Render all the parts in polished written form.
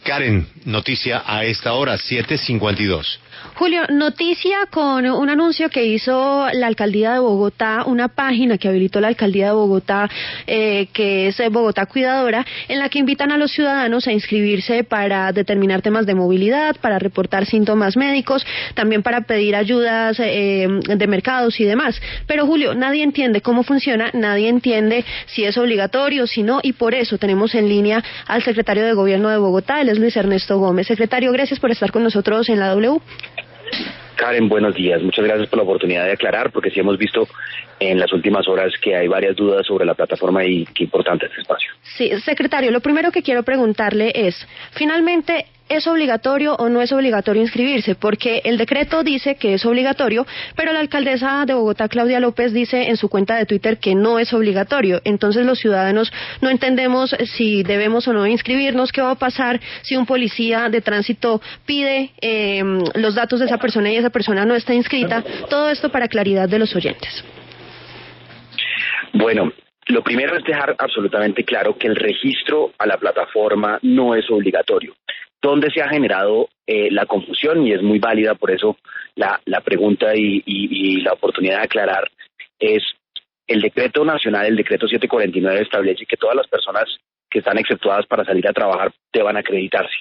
Karen, noticia a esta hora, 7:52. Julio, noticia con un anuncio que hizo la Alcaldía de Bogotá, una página que habilitó la Alcaldía de Bogotá, que es Bogotá Cuidadora, en la que invitan a los ciudadanos a inscribirse para determinar temas de movilidad, para reportar síntomas médicos, también para pedir ayudas de mercados y demás. Pero Julio, nadie entiende cómo funciona, nadie entiende si es obligatorio, si no, y por eso tenemos en línea al secretario de Gobierno de Bogotá, él es Luis Ernesto Gómez. Secretario, gracias por estar con nosotros en la W. Karen, buenos días. Muchas gracias por la oportunidad de aclarar, porque sí hemos visto en las últimas horas que hay varias dudas sobre la plataforma y qué importante es este espacio. Sí, secretario, lo primero que quiero preguntarle es, finalmente, ¿es obligatorio o no es obligatorio inscribirse? Porque el decreto dice que es obligatorio, pero la alcaldesa de Bogotá, Claudia López, dice en su cuenta de Twitter que no es obligatorio. Entonces los ciudadanos no entendemos si debemos o no inscribirnos, qué va a pasar si un policía de tránsito pide los datos de esa persona y esa persona no está inscrita. Todo esto para claridad de los oyentes. Bueno, lo primero es dejar absolutamente claro que el registro a la plataforma no es obligatorio. ¿Dónde se ha generado la confusión? Y es muy válida, por eso la pregunta y la oportunidad de aclarar es el decreto nacional, el decreto 749 establece que todas las personas que están exceptuadas para salir a trabajar deban acreditarse.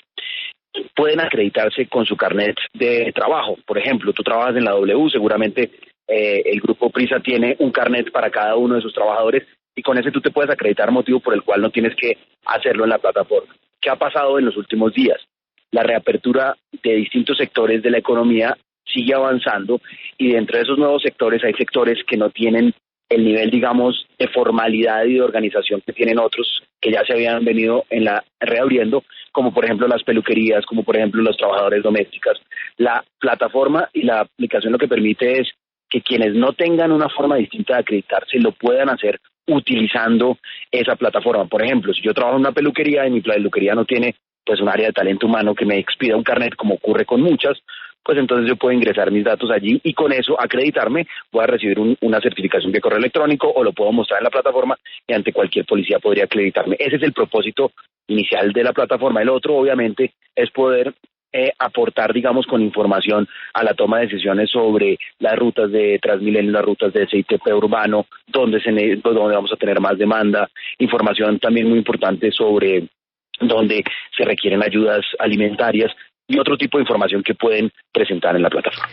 Pueden acreditarse con su carnet de trabajo. Por ejemplo, tú trabajas en la W, seguramente el Grupo Prisa tiene un carnet para cada uno de sus trabajadores y con ese tú te puedes acreditar, motivo por el cual no tienes que hacerlo en la plataforma. ¿Qué ha pasado en los últimos días? La reapertura de distintos sectores de la economía sigue avanzando y dentro de esos nuevos sectores hay sectores que no tienen el nivel, digamos, de formalidad y de organización que tienen otros que ya se habían venido reabriendo, como por ejemplo las peluquerías, como por ejemplo los trabajadores domésticos. La plataforma y la aplicación lo que permite es que quienes no tengan una forma distinta de acreditarse lo puedan hacer utilizando esa plataforma. Por ejemplo, si yo trabajo en una peluquería y mi peluquería no tiene pues un área de talento humano que me expida un carnet, como ocurre con muchas, pues entonces yo puedo ingresar mis datos allí y con eso acreditarme, voy a recibir una certificación de correo electrónico o lo puedo mostrar en la plataforma y ante cualquier policía podría acreditarme. Ese es el propósito inicial de la plataforma. El otro, obviamente, es poder aportar, digamos, con información a la toma de decisiones sobre las rutas de Transmilenio, las rutas de SITP urbano, dónde vamos a tener más demanda, información también muy importante sobre donde se requieren ayudas alimentarias y otro tipo de información que pueden presentar en la plataforma.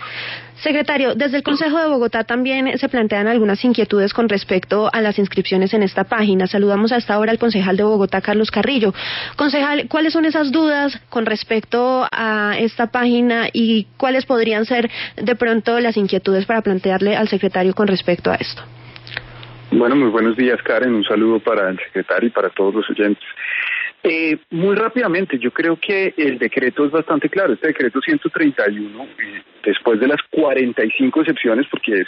Secretario, desde el Consejo de Bogotá también se plantean algunas inquietudes con respecto a las inscripciones en esta página. Saludamos hasta ahora al concejal de Bogotá, Carlos Carrillo. Concejal, ¿cuáles son esas dudas con respecto a esta página y cuáles podrían ser de pronto las inquietudes para plantearle al secretario con respecto a esto? Bueno, muy buenos días, Karen. Un saludo para el secretario y para todos los oyentes. Muy rápidamente, yo creo que el decreto es bastante claro. Este decreto 131, después de las 45 excepciones, porque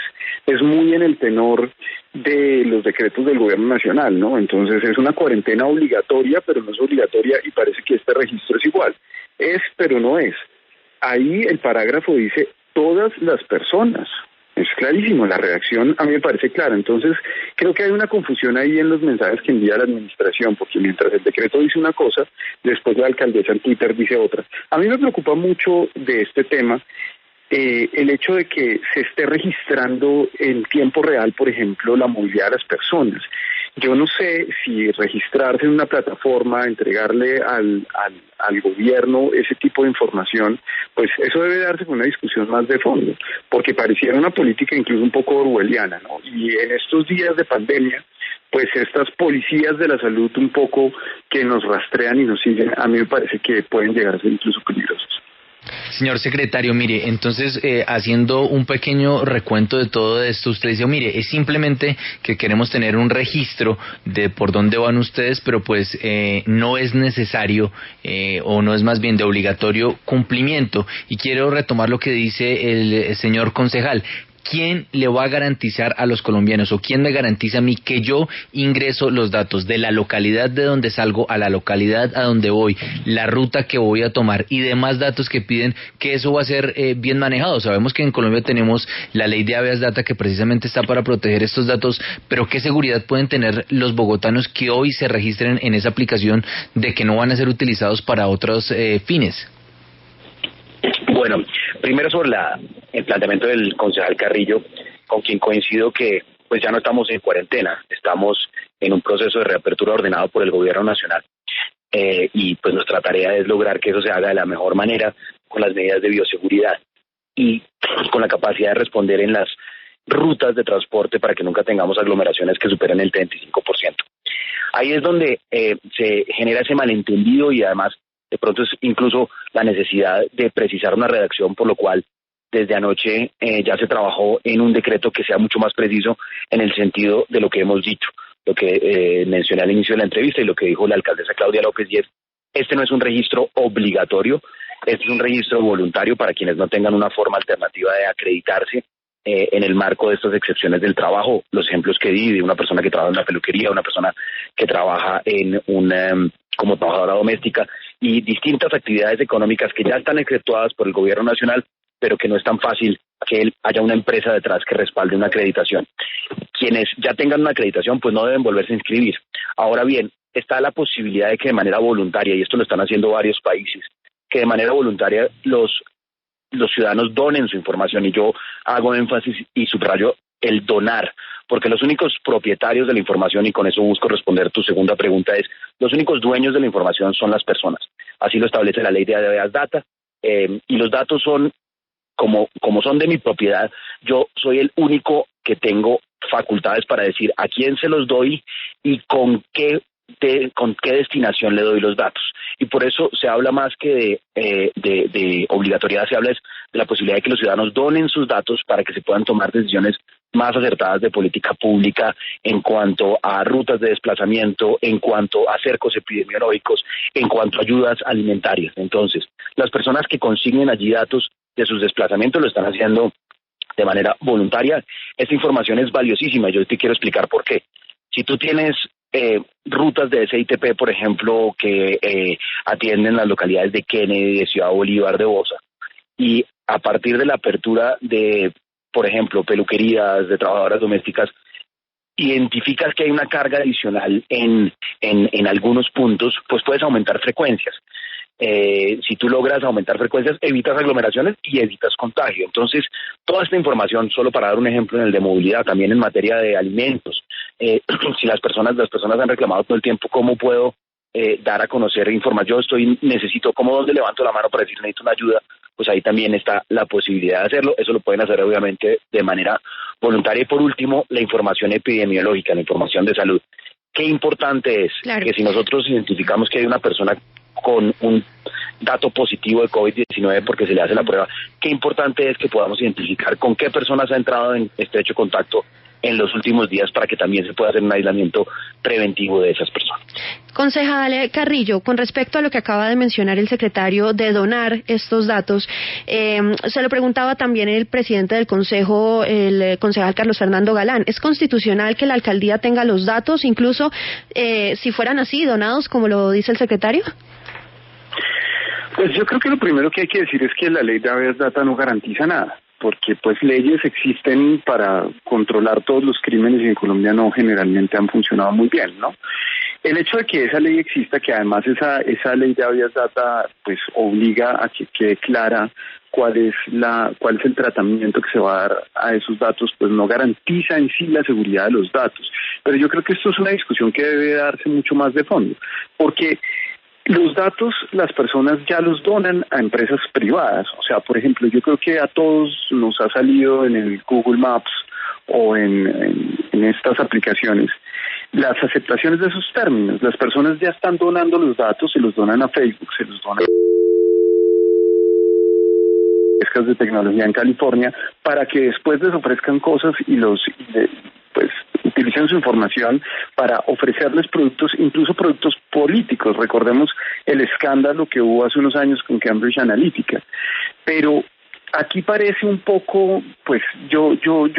es muy en el tenor de los decretos del gobierno nacional, ¿no? Entonces es una cuarentena obligatoria, pero no es obligatoria y parece que este registro es igual. Es, pero no es. Ahí el parágrafo dice todas las personas. Es clarísimo, la redacción a mí me parece clara. Entonces, creo que hay una confusión ahí en los mensajes que envía la administración, porque mientras el decreto dice una cosa, después la alcaldesa en Twitter dice otra. A mí me preocupa mucho de este tema el hecho de que se esté registrando en tiempo real, por ejemplo, la movilidad de las personas. Yo no sé si registrarse en una plataforma, entregarle al gobierno ese tipo de información, pues eso debe darse con una discusión más de fondo, porque pareciera una política incluso un poco orwelliana, ¿no? Y en estos días de pandemia, pues estas policías de la salud un poco que nos rastrean y nos siguen, a mí me parece que pueden llegar a ser incluso peligrosos. Señor secretario, mire, entonces haciendo un pequeño recuento de todo esto, usted dice, mire, es simplemente que queremos tener un registro de por dónde van ustedes, pero pues no es necesario o no es más bien de obligatorio cumplimiento. Y quiero retomar lo que dice el señor concejal. ¿quién le va a garantizar a los colombianos o quién me garantiza a mí que yo ingreso los datos de la localidad de donde salgo a la localidad a donde voy, la ruta que voy a tomar y demás datos que piden, que eso va a ser bien manejado? Sabemos que en Colombia tenemos la ley de habeas data que precisamente está para proteger estos datos, pero ¿qué seguridad pueden tener los bogotanos que hoy se registren en esa aplicación de que no van a ser utilizados para otros fines? Bueno, primero sobre el planteamiento del concejal Carrillo, con quien coincido que pues ya no estamos en cuarentena, estamos en un proceso de reapertura ordenado por el gobierno nacional, y pues nuestra tarea es lograr que eso se haga de la mejor manera, con las medidas de bioseguridad y con la capacidad de responder en las rutas de transporte para que nunca tengamos aglomeraciones que superen el 35%. Ahí es donde se genera ese malentendido y además de pronto es incluso la necesidad de precisar una redacción, por lo cual desde anoche ya se trabajó en un decreto que sea mucho más preciso en el sentido de lo que hemos dicho, lo que mencioné al inicio de la entrevista y lo que dijo la alcaldesa Claudia López, y es: este no es un registro obligatorio, este es un registro voluntario para quienes no tengan una forma alternativa de acreditarse en el marco de estas excepciones del trabajo. Los ejemplos que di de una persona que trabaja en una peluquería, una persona que trabaja en como trabajadora doméstica y distintas actividades económicas que ya están exceptuadas por el gobierno nacional, pero que no es tan fácil que haya una empresa detrás que respalde una acreditación. Quienes ya tengan una acreditación pues no deben volverse a inscribir. Ahora bien, está la posibilidad de que de manera voluntaria, y esto lo están haciendo varios países, que de manera voluntaria los ciudadanos donen su información, y yo hago énfasis y subrayo el donar, porque los únicos propietarios de la información, y con eso busco responder tu segunda pregunta, es: los únicos dueños de la información son las personas. Así lo establece la ley de habeas data, y los datos son, como son de mi propiedad, yo soy el único que tengo facultades para decir a quién se los doy y con qué destinación le doy los datos. Y por eso se habla más que de obligatoriedad, se habla de la posibilidad de que los ciudadanos donen sus datos para que se puedan tomar decisiones más acertadas de política pública en cuanto a rutas de desplazamiento, en cuanto a cercos epidemiológicos, en cuanto a ayudas alimentarias. Entonces, las personas que consignen allí datos de sus desplazamientos lo están haciendo de manera voluntaria. Esta información es valiosísima y yo te quiero explicar por qué. Si tú tienes rutas de SITP, por ejemplo, que atienden las localidades de Kennedy, de Ciudad Bolívar, de Bosa, y a partir de la apertura de, por ejemplo, peluquerías, de trabajadoras domésticas, identificas que hay una carga adicional en algunos puntos, pues puedes aumentar frecuencias. Si tú logras aumentar frecuencias, evitas aglomeraciones y evitas contagio. Entonces, toda esta información, solo para dar un ejemplo en el de movilidad, también en materia de alimentos, si las personas han reclamado todo el tiempo cómo puedo dar a conocer información, necesito, dónde levanto la mano para decir necesito una ayuda, pues ahí también está la posibilidad de hacerlo. Eso lo pueden hacer obviamente de manera voluntaria. Y por último, la información epidemiológica, la información de salud. Qué importante es que si nosotros identificamos que hay una persona con un dato positivo de COVID-19 porque se le hace la prueba, qué importante es que podamos identificar con qué personas ha entrado en estrecho contacto en los últimos días para que también se pueda hacer un aislamiento preventivo de esas personas. Concejal Carrillo, con respecto a lo que acaba de mencionar el secretario de donar estos datos, se lo preguntaba también el presidente del Consejo, el concejal Carlos Fernando Galán. ¿Es constitucional que la alcaldía tenga los datos, incluso si fueran así, donados, como lo dice el secretario? Pues yo creo que lo primero que hay que decir es que la ley de habeas data no garantiza nada, porque pues leyes existen para controlar todos los crímenes y en Colombia no generalmente han funcionado muy bien, ¿no? El hecho de que esa ley exista, que además esa ley de habeas data pues obliga a que quede clara cuál es el tratamiento que se va a dar a esos datos, pues no garantiza en sí la seguridad de los datos. Pero yo creo que esto es una discusión que debe darse mucho más de fondo, porque los datos las personas ya los donan a empresas privadas. O sea, por ejemplo, yo creo que a todos nos ha salido en el Google Maps o en estas aplicaciones las aceptaciones de esos términos. Las personas ya están donando los datos, se los donan a Facebook, se los donan a de tecnología en California, para que después les ofrezcan cosas y pues utilicen su información para ofrecerles productos, incluso productos políticos. Recordemos el escándalo que hubo hace unos años con Cambridge Analytica. Pero aquí parece un poco, pues yo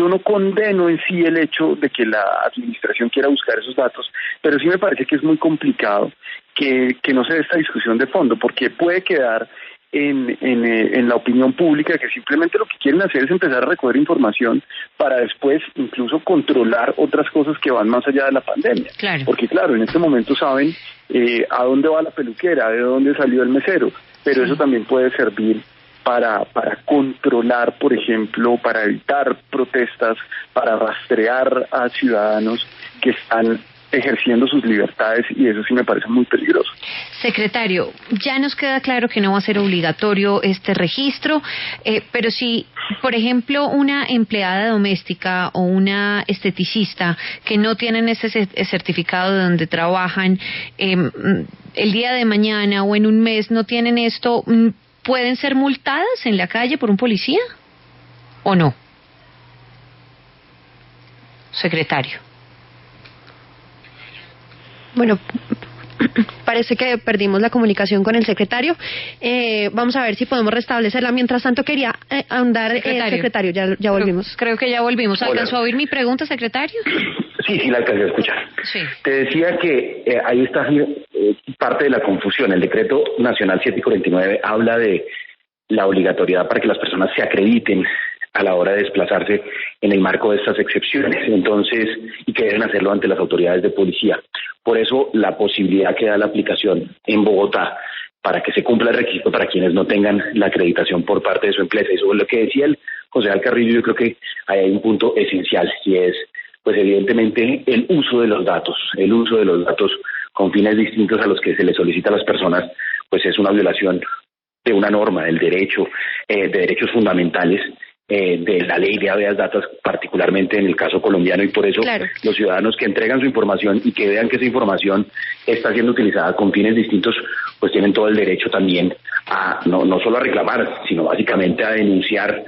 no condeno en sí el hecho de que la administración quiera buscar esos datos, pero sí me parece que es muy complicado que no se dé esta discusión de fondo, porque puede quedar en la opinión pública que simplemente lo que quieren hacer es empezar a recoger información para después incluso controlar otras cosas que van más allá de la pandemia. Claro. Porque claro, en este momento saben a dónde va la peluquera, de dónde salió el mesero, pero eso también puede servir para controlar, por ejemplo, para evitar protestas, para rastrear a ciudadanos que están ejerciendo sus libertades, y eso sí me parece muy peligroso. Secretario, ya nos queda claro que no va a ser obligatorio este registro, pero si, por ejemplo, una empleada doméstica o una esteticista que no tienen ese certificado de donde trabajan, el día de mañana o en un mes no tienen esto, ¿pueden ser multadas en la calle por un policía o no? Secretario. Bueno, parece que perdimos la comunicación con el secretario. Vamos a ver si podemos restablecerla. Mientras tanto, quería ahondar, secretario, ya volvimos. Creo que ya volvimos. ¿Alcanzó a oír mi pregunta, secretario? Sí, la alcancé a escuchar. Sí. Te decía que ahí está parte de la confusión. El decreto nacional 749 habla de la obligatoriedad para que las personas se acrediten a la hora de desplazarse en el marco de estas excepciones, entonces, y que deben hacerlo ante las autoridades de policía. Por eso, la posibilidad que da la aplicación en Bogotá para que se cumpla el requisito para quienes no tengan la acreditación por parte de su empresa. Eso es lo que decía el concejal Carrillo. Yo creo que ahí hay un punto esencial, y es, pues evidentemente, el uso de los datos con fines distintos a los que se les solicita a las personas, pues es una violación de una norma, del derecho, de derechos fundamentales, de la ley de habeas datas, particularmente en el caso colombiano, y por eso los ciudadanos que entregan su información y que vean que esa información está siendo utilizada con fines distintos, pues tienen todo el derecho también a no solo a reclamar, sino básicamente a denunciar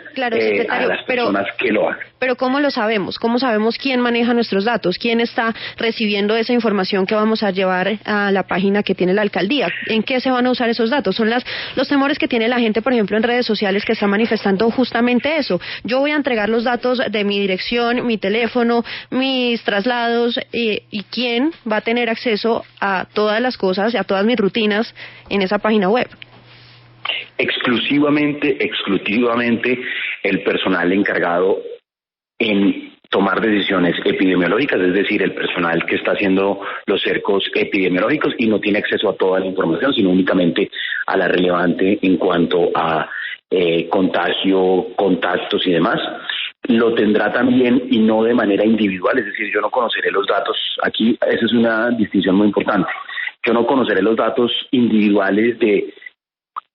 a las personas que lo hagan. Pero ¿cómo lo sabemos? ¿Cómo sabemos quién maneja nuestros datos? ¿Quién está recibiendo esa información que vamos a llevar a la página que tiene la alcaldía? ¿En qué se van a usar esos datos? Son los temores que tiene la gente, por ejemplo, en redes sociales, que está manifestando justamente eso. Yo voy a entregar los datos de mi dirección, mi teléfono, mis traslados, y quién va a tener acceso a todas las cosas, a todas mis rutinas en esa página web. Exclusivamente el personal encargado en tomar decisiones epidemiológicas, es decir, el personal que está haciendo los cercos epidemiológicos y no tiene acceso a toda la información, sino únicamente a la relevante en cuanto a contagio, contactos y demás. Lo tendrá también, y no de manera individual, es decir, yo no conoceré los datos, aquí esa es una distinción muy importante, yo no conoceré los datos individuales de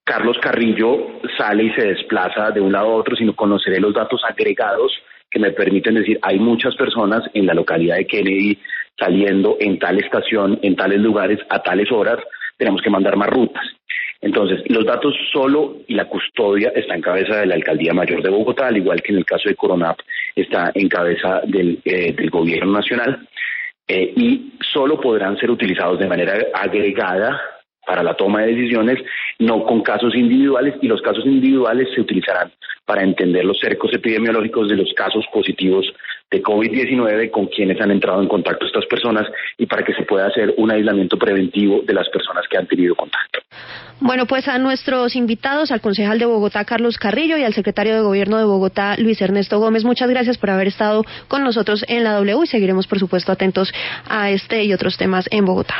Carlos Carrillo sale y se desplaza de un lado a otro, sino conoceré los datos agregados que me permiten decir, hay muchas personas en la localidad de Kennedy saliendo en tal estación, en tales lugares, a tales horas, tenemos que mandar más rutas. Entonces, los datos solo y la custodia está en cabeza de la Alcaldía Mayor de Bogotá, al igual que en el caso de Coronap está en cabeza del Gobierno Nacional, y solo podrán ser utilizados de manera agregada para la toma de decisiones, no con casos individuales, y los casos individuales se utilizarán para entender los cercos epidemiológicos de los casos positivos de COVID-19 con quienes han entrado en contacto estas personas, y para que se pueda hacer un aislamiento preventivo de las personas que han tenido contacto. Bueno, pues a nuestros invitados, al concejal de Bogotá, Carlos Carrillo, y al secretario de Gobierno de Bogotá, Luis Ernesto Gómez, muchas gracias por haber estado con nosotros en la W, y seguiremos, por supuesto, atentos a este y otros temas en Bogotá.